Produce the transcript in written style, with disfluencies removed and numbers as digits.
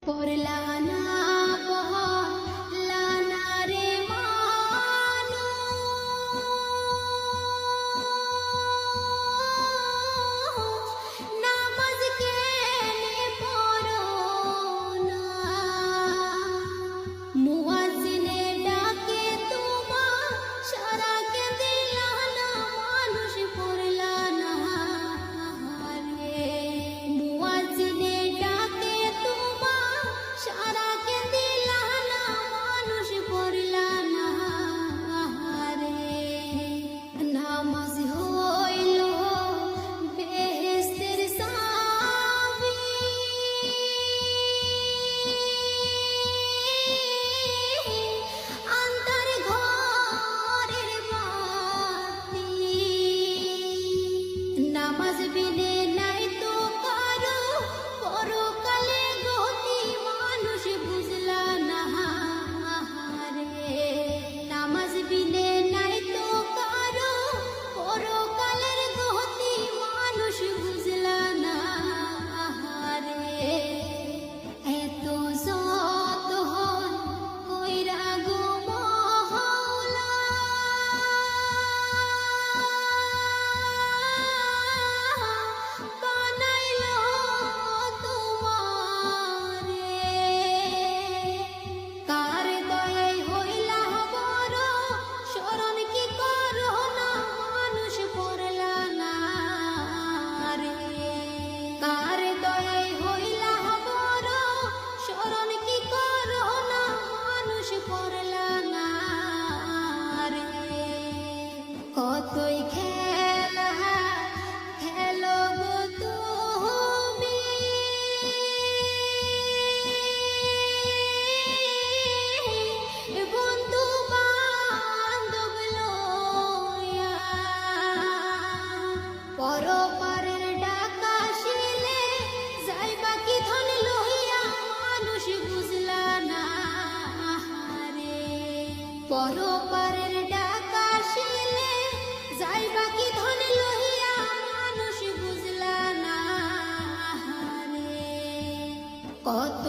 পড়লা না পড়লা না রে মানুষ, নামাজ কেনে পড়ো না। মুয়াজ্জিনে ডাকে তোমার সারাকে দিলা না, মানুষ পড়লা না রে। মুয়াজ্জিনে ডাকে তোমার সারাকে দিলা না, মানুষ পড়লা না রে। নামাজ হইল বেহেশতের চাবি, আন্ধার ঘরের বাতি। নামাজ বিনে নাই তো কারো পরকালে গতি, মানুষ বুঝলা না রে। নামাজ বিনে নাই তো কারো পরকালের গতি, মানুষ বুঝলা না রে। এত যত হয় কইরা গো মওলা, বানাইলো তোমারে। কার দয়ায় হইলা বড়, স্মরণ কি করো না, মানুষ পড়লা না রে। কার দয়ায় হইলা বড়, স্মরণ কি করো না, মানুষ পড়লা না রে। কতই খেলা খেলো গো তুমি, বন্ধু বান্ধব লইয়া। পরপারের ডাক আসিলে যাইবা কি ধন লইয়া, মানুষ বুঝলা না রে। পরপারের ডাক আসিলে যাইবা কি ধন লইয়া, মানুষ বুঝলা না রে। কত